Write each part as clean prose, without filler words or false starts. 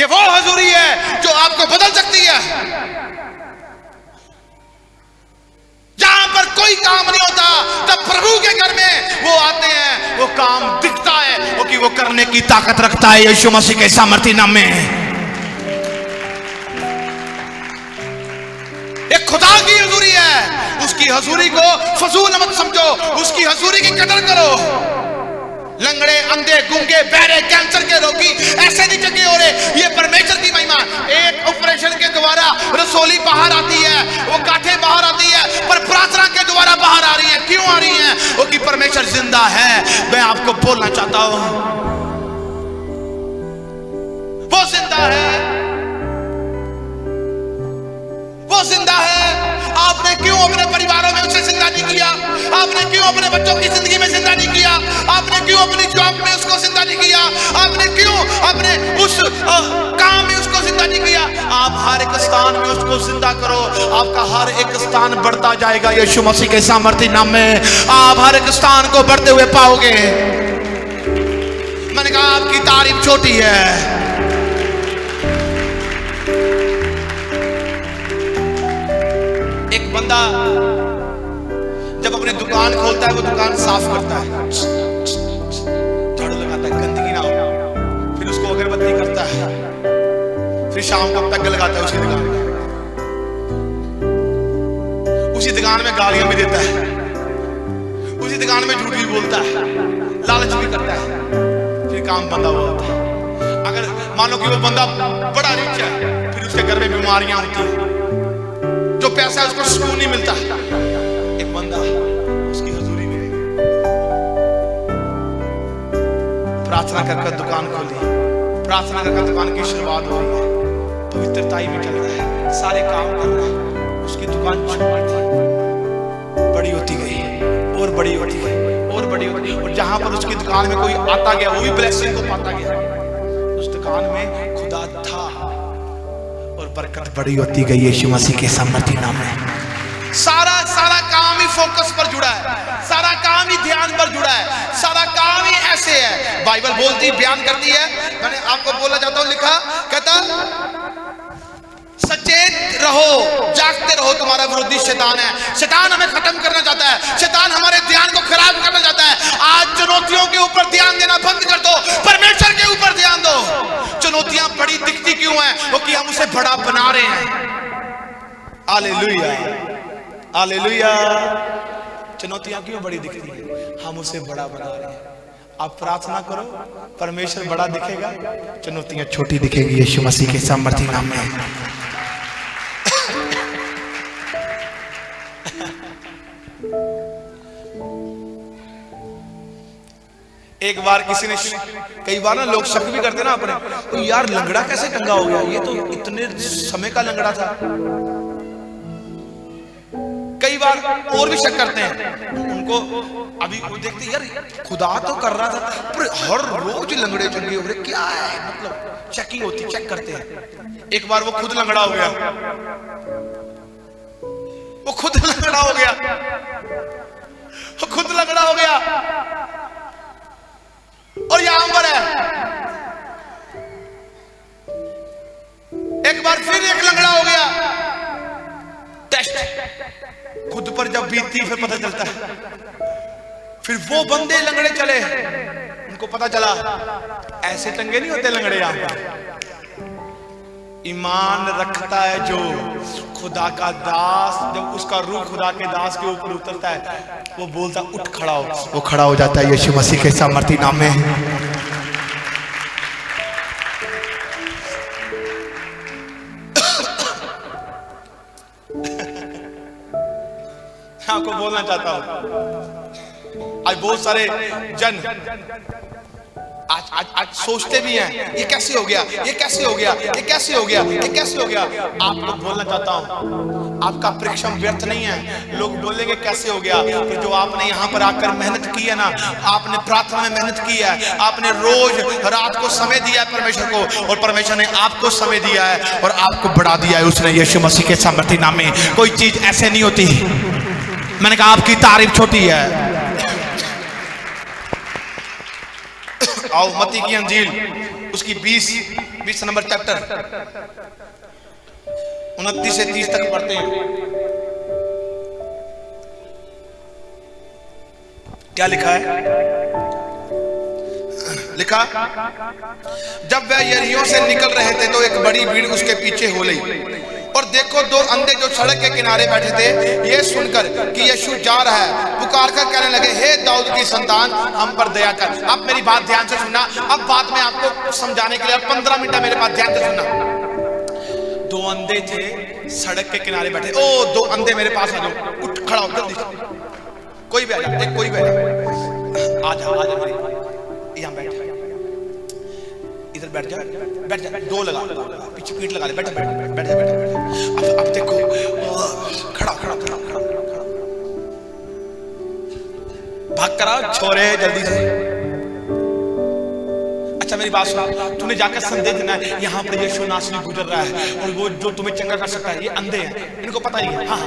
ये वो हजूरी है जो आपको बदल सकती है। जहां पर कोई काम नहीं होता तब प्रभु के घर में वो आते हैं, वो काम दिखता है, वो कि वो करने की ताकत रखता है यीशु मसीह के सामर्थी नाम में। एक खुदा की हजूरी है, उसकी हजूरी को फजूल मत समझो, उसकी हजूरी की कदर करो। लंगड़े, अंधे, गूंगे, बहरे, कैंसर के रोगी ऐसे नहीं जगे हो रहे। ये परमेश्वर की महिमा। एक ऑपरेशन के द्वारा रसोली बाहर आती है, वो गांठें बाहर आती है, पर प्रार्थना के द्वारा बाहर आ रही है। क्यों आ रही है? वो कि परमेश्वर जिंदा है। मैं आपको बोलना चाहता हूं, वो जिंदा है, वो जिंदा है। आपने क्यों अपने परिवारों में उसे जिंदा नहीं किया? आपने क्यों अपने बच्चों की जिंदगी में जिंदा नहीं किया? आपने क्यों अपनी जॉब में उसको जिंदा नहीं किया? आपने क्यों अपने उस काम में उसको जिंदा नहीं किया? आप हर एक स्थान में उसको जिंदा करो, आपका हर एक स्थान बढ़ता जाएगा यीशु मसीह के सामर्थी नाम में। आप हर एक स्थान को बढ़ते हुए पाओगे। मैंने कहा आपकी तारीफ छोटी है। एक बंदा जब अपनी दुकान खोलता है, वो दुकान साफ करता है, झाड़ू लगाता है, गंदगी ना हो, फिर उसको अगरबत्ती करता है, फिर शाम को तक लगाता है उसकी दुकान में। उसी दुकान में गालियां भी देता है, उसी दुकान में झूठ भी बोलता है, लालच भी करता है, फिर काम बंदा हुआ होता है। अगर मान लो कि वो बंदा बड़ा रिच है, फिर उसके घर में बीमारियां होती हैं, जो पैसा है उसको सुकून नहीं मिलता। एक बंदा उसकी हजूरी में प्रार्थना करके दुकान खोली, प्रार्थना करके दुकान की शुरुआत हो रही है, पवित्रताई में चल रहा है, सारे काम कर रहा है। उसकी दुकान छोटी थी, बड़ी होती गई और बड़ी होती गई और बड़ी होती गई, और जहां पर उसकी दुकान में कोई आता गया वो भी ब्लेसिंग को पाता गया। उस दुकान में खुदा था और बरकत बड़ी होती गई यीशु मसीह के सामर्थी नाम में। सारा काम ही फोकस पर जुड़ा है, सारा काम ही ध्यान पर जुड़ा है, सारा काम ही ऐसे है। बाइबल बोलती, बयान करती है। मैंने आपको बोलना चाहता हूं, लिखा कहता सचेत रहो, जागते रहो, तुम्हारा विरोधी शैतान है। शैतान हमें खत्म करना चाहता है, शैतान हमारे ध्यान को खराब करना चाहता है। आज चुनौतियों के ऊपर ध्यान देना बंद कर दो, परमेश्वर के ऊपर ध्यान दो। चुनौतियां बड़ी दिखती क्यों है? वो कि हम उसे बड़ा बना रहे हैं। Hallelujah, hallelujah. चुनौतियां क्यों बड़ी दिखती है? हम उसे बड़ा बना रहे हैं। आप प्रार्थना करो, परमेश्वर बड़ा दिखेगा, चुनौतियां छोटी दिखेगी यीशु मसीह के सामर्थी नाम में। एक बार किसी ने, कई बार ना लोग शक भी करते ना अपने, तो यार लंगड़ा कैसे टंगा हो गया? ये तो इतने समय का लंगड़ा था। कई बार और भी शक करते हैं उनको। अभी वो देखते यार खुदा तो कर रहा था, पर हर रोज लंगड़े चंगे हो रहे, क्या है? मतलब चेकिंग होती, चेक करते हैं। एक बार वो खुद लंगड़ा हो गया, वो खुद लंगड़ा हो गया, वो खुद लंगड़ा हो गया, और यहां पर है। एक बार फिर एक लंगड़ा हो गया। टेस्ट खुद पर जब बीतती फिर पता चलता है। फिर वो बंदे लंगड़े चले, उनको पता चला ऐसे टंगे नहीं होते लंगड़े। यहां पर ईमान रखता है जो खुदा का दास, जब उसका रूह खुदा के दास के ऊपर उतरता है, वो बोलता उठ खड़ा हो, वो खड़ा हो जाता है यीशु मसीह के सामर्थी नाम में। आपको बोलना चाहता हूं, आज बहुत सारे जन आज सोचते भी हैं ये कैसे हो गया, ये कैसे हो गया, ये कैसे हो गया, ये कैसे हो गया। आपको बोलना चाहता हूं, आपका परिश्रम व्यर्थ नहीं है। लोग बोलेंगे कैसे हो गया, फिर जो आपने यहाँ पर आकर मेहनत की है ना, आपने प्रार्थना में मेहनत की है, आपने रोज रात को समय दिया है परमेश्वर को, और परमेश्वर ने आपको समय दिया है और आपको बढ़ा दिया है उसने यीशु मसीह के सामर्थी नाम में। कोई चीज ऐसे नहीं होती। मैंने कहा आपकी तारीफ छोटी है। आओ मत्ती की अंजील उसकी 20 20 नंबर चैप्टर 29 से 30 तक पढ़ते हैं। क्या लिखा है? लिखा, जब वह यरीहो से निकल रहे थे तो एक बड़ी भीड़ उसके पीछे हो गई, और देखो दो अंधे जो सड़क के किनारे बैठे थे, ये सुनकर कि यीशु जा रहा है, पुकार कर कहने लगे, हे दाऊद की संतान, हम पर दया कर। अब मेरी बात ध्यान से सुनना। अब बात मैं आपको समझाने के लिए 15 मिनट मेरे पास ध्यान से सुनना। दो अंधे थे, सड़क के किनारे बैठे। ओ दो अंधे मेरे पास आ जाओ, उठ खड़ा हो जल्दी से, कोई भी आ जाए, कोई भी आ जाए, आ जा यहाँ बैठ, इधर बैठ जा, बैठ जा, दो लगा, पीछे पीठ लगा ले, बैठ बैठ बैठ जा, बैठ बैठ। अब देखो, खड़ा खड़ा खड़ा खड़ा खड़ा, भाग करा छोरे जल्दी से। अच्छा मेरी बात सुन, तूने जाकर संदेश देना है, यहाँ पर यीशु नासरी गुजर रहा है और वो जो तुम्हें चंगा कर सकता है। ये अंधे हैं, इनको पता ही है। हाँ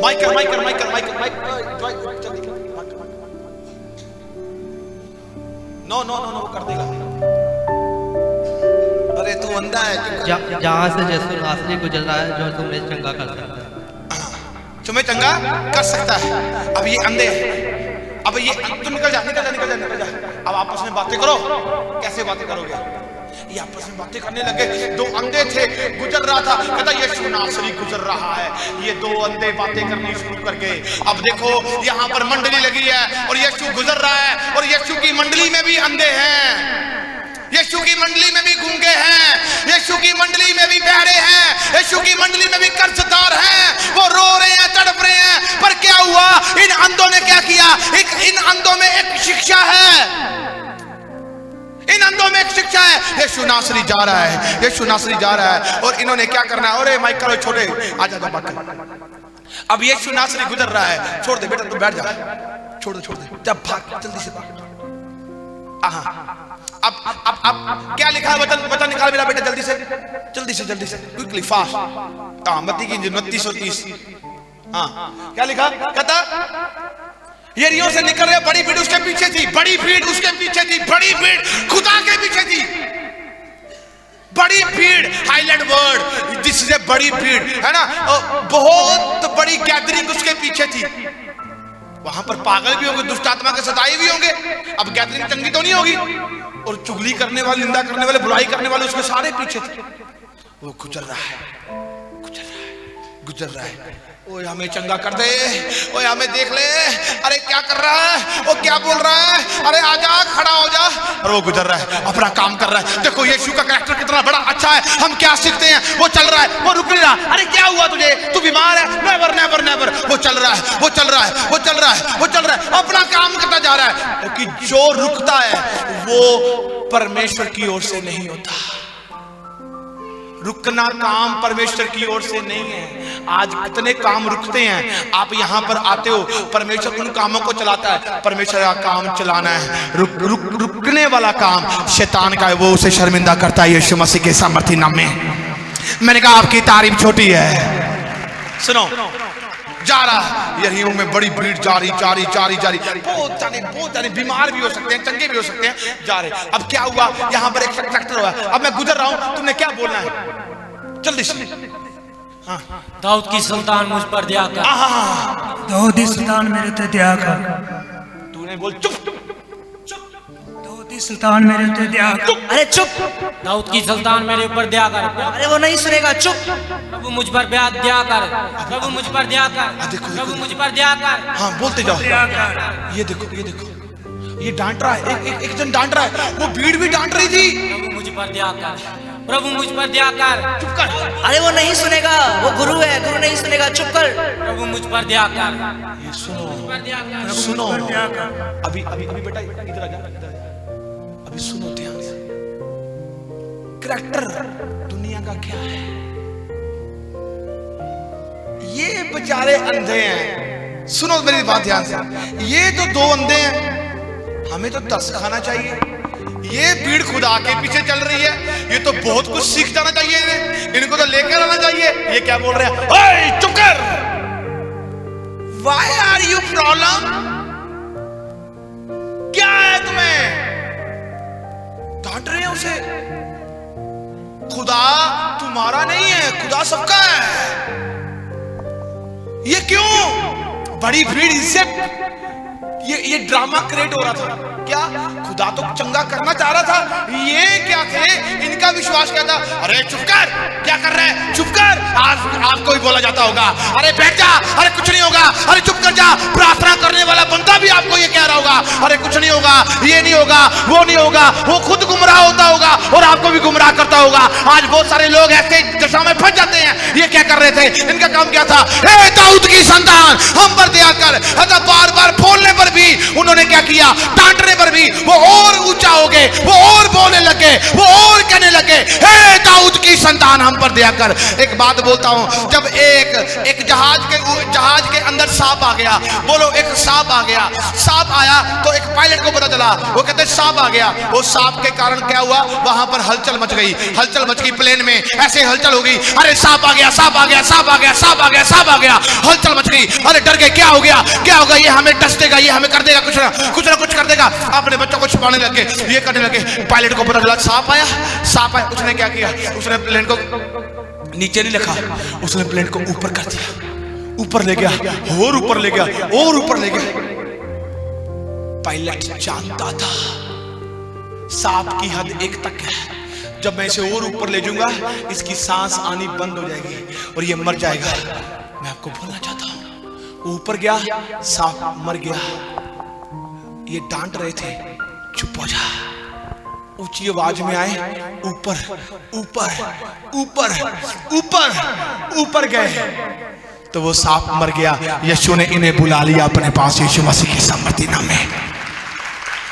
माइक कर माइक कर माइक कर माइक कर माइक, जल्दी नो नो नो नो कर देगा। अरे तू अंधा है। जहाँ से यीशु नासरी गुजर रहा है, जो तुम्हें चंगा कर सकता है, तुम्हें चंगा कर सकता है। अब ये अंधे हैं, अब ये तू निकल जा निकल जा निकल जा निकल जा। अब आपस में बातें करो। कैसे बातें करोगे? ये आपस में बातें करने लगे। दो अंधे थे, गुजर रहा था, कहता यीशु नासरी गुजर रहा है। ये दो अंधे बातें करनी शुरू कर गए। अब देखो यहाँ पर मंडली लगी है और यीशु गुजर रहा है, और यीशु की मंडली में भी अंधे हैं, यीशु की मंडली में भी गूंगे हैं, यीशु की मंडली में भी बहरे हैं, यीशु की मंडली में भी कर्जदार हैं। वो रो रहे हैं, तड़प रहे हैं। पर क्या हुआ? इन अंधों ने क्या किया? इन अंधों में एक शिक्षा है, इन अंधों में एक शिक्षा है। यीशु नासरी जा रहा है, यीशु नासरी जा रहा है, और इन्होंने क्या करना है? अरे माइक करो छोटे, आ जा बात। अब यीशु नासरी गुजर रहा है, छोड़ दे बेटा, तू बैठ जा, छोड़ दे, जब भाग जल्दी से भाग। अब क्या लिखा है? वचन निकाल मेरा बेटा, जल्दी से क्विकली फास्ट। मत्ती की 29:30। हाँ क्या लिखा? कहता यरीहो से निकल रहे, बड़ी भीड़ उसके पीछे थी, बड़ी भीड़ उसके पीछे थी, बड़ी भीड़ खुदा के पीछे थी, बड़ी भीड़। Highlight word, this is a बड़ी भीड़, है ना? बहुत बड़ी गैदरिंग उसके पीछे थी। वहां पर पागल भी होंगे, दुष्ट आत्मा के सताए भी होंगे। अब गैदरिंग चंगी तो नहीं होगी, और चुगली करने वाले, निंदा करने वाले, बुराई करने वाले उसके सारे पीछे थे। वो गुजर रहा है। ओए हमें चंगा कर दे, ओए हमें देख ले, अरे क्या कर रहा है, वो क्या बोल रहा है, अरे आजा, खड़ा हो जा। और वो गुजर रहा है, अपना काम कर रहा है। देखो यीशु का कैरेक्टर कितना बड़ा अच्छा है। हम क्या सीखते हैं? वो चल रहा है, वो रुक नहीं रहा। अरे क्या हुआ तुझे? तू बीमार है? Never never never. वो चल रहा है, वो चल रहा है, वो चल रहा है, वो चल रहा है, अपना काम करता जा रहा है। क्योंकि जो रुकता है वो परमेश्वर की ओर से नहीं होता। रुकना काम परमेश्वर की ओर से नहीं है। आज कितने काम रुकते हैं। आप यहाँ पर आते हो, परमेश्वर उन कामों को चलाता है। परमेश्वर का काम चलाना है। रुकने वाला काम शैतान का है, वो उसे शर्मिंदा करता है। यीशु मसीह के सामर्थी नाम में मैंने कहा आपकी तारीफ छोटी है। सुनो, जा रहा यरीहो में बड़ी भीड़, जारी बहुत जाने बीमार भी हो सकते हैं, चंगे भी हो सकते हैं, जा रहे। अब क्या हुआ? यहाँ पर एक ट्रैक्टर हुआ। अब मैं गुजर रहा हूँ, तुमने क्या बोलना है? जल्दी से। हाँ, दाऊद की संतान मुझ पर दया कर। दाऊद की संतान मेरे ते दया कर। तूने बोल चुप, दाऊद की संतान मेरे ते दया कर। अरे चुप। दाऊद की संतान मेरे ऊपर दया कर। अरे वो नहीं सुनेगा, चुप। प्रभु मुझ पर दया कर, प्रभु मुझ पर दया कर, प्रभु मुझ पर दया कर। हाँ बोलते जाओ। ये देखो, ये डांट रहा है, एक जन डांट रहा है, वो भीड़ भी डांट रही थी। प्रभु मुझ पर दया कर, प्रभु मुझ पर दया कर। चुप कर। अरे वो नहीं सुनेगा, वो गुरु है, गुरु नहीं सुनेगा, चुप कर। प्रभु मुझ पर दया कर। ये सुनो, अभी बेटा इधर आ जा, अभी सुनो ध्यान से। करैक्टर दुनिया का क्या है? ये बेचारे अंधे हैं। सुनो मेरी बात ध्यान से। ये तो दो अंधे हैं, हमें तो 10 खाना चाहिए। ये भीड़ खुदा के पीछे चल रही है, ये तो बहुत कुछ सीख जाना चाहिए इन्हें, इनको तो लेकर आना चाहिए। ये क्या बोल रहे हैं? ओए चुप कर। Why are you problem? क्या है तुम्हें? डांट रहे हैं उसे, खुदा तुम्हारा नहीं है, खुदा सबका है। ये क्यों? बड़ी भीड़ इससे ये ड्रामा क्रिएट हो रहा था। क्या खुदा तो चंगा करना चाह रहा था, ये क्या थे, इनका विश्वास क्या था? अरे चुप कर, क्या कर रहे हैं, चुप कर। आज आपको भी बोला जाता होगा, अरे बैठ जा, अरे कुछ नहीं होगा, अरे चुप कर जा। प्रार्थना करने वाला बंदा भी आपको ये कह रहा होगा, अरे कुछ नहीं होगा, ये नहीं होगा, वो नहीं होगा। वो खुद गुमराह होता होगा और आपको भी गुमराह करता होगा। आज बहुत सारे लोग ऐसे दशा में फंस जाते हैं। ये क्या कर रहे थे? इनका काम क्या था? हे दाऊद की संतान, हम पर दया कर। बार बार बोलने पर भी उन्होंने क्या किया? डांटने पर भी वो और ऊंचा हो गए, वो और बोलने लगे, वो और कहने लगे, हे दाऊद की संतान, हम पर दया कर। एक बात बोलता हूं, जब एक जहाज के अंदर सांप आ गया, बोलो एक सांप आ गया, सांप आया तो एक पायलट को पता चला, वो कहते सांप आ गया। वो सांप के कारण क्या हुआ? वहां पर हलचल मच गई, हलचल मच गई प्लेन में, ऐसे हलचल हो गई। अरे सांप आ गया, सांप आ गया, सांप आ गया, सांप आ गया, सांप आ गया, हलचल मच गई। अरे डर गए, क्या हो गया, क्या होगा, ये हमें डस देगा, ये हमें कर देगा, कुछ ना कुछ कर देगा। अपने बच्चों को छुपाने लगे, ये करने लगे। पायलट को पता चला सांप आया, सांप आया। उसने क्या किया? उसने प्लेन को नीचे नहीं रखा, उसने प्लेन को ऊपर कर दिया, ऊपर ले गया और ऊपर ले गया और ऊपर ले गया। पायलट जानता था सांप की हद एक तक है, जब मैं इसे और ऊपर ले जाऊंगा इसकी सांस आनी बंद हो जाएगी और ये मर जाएगा। मैं आपको बोलना चाहता हूं, ऊपर गया, सांप मर गया। ये डांट रहे थे, चुप हो जा। ऊंची आवाज में आए, ऊपर ऊपर ऊपर ऊपर ऊपर गए तो वो सांप मर गया। यीशु ने इन्हें बुला लिया अपने पास, यीशु मसीह के सामर्थ्य नाम में।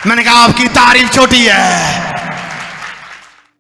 मैंने कहा आपकी तारीफ छोटी है,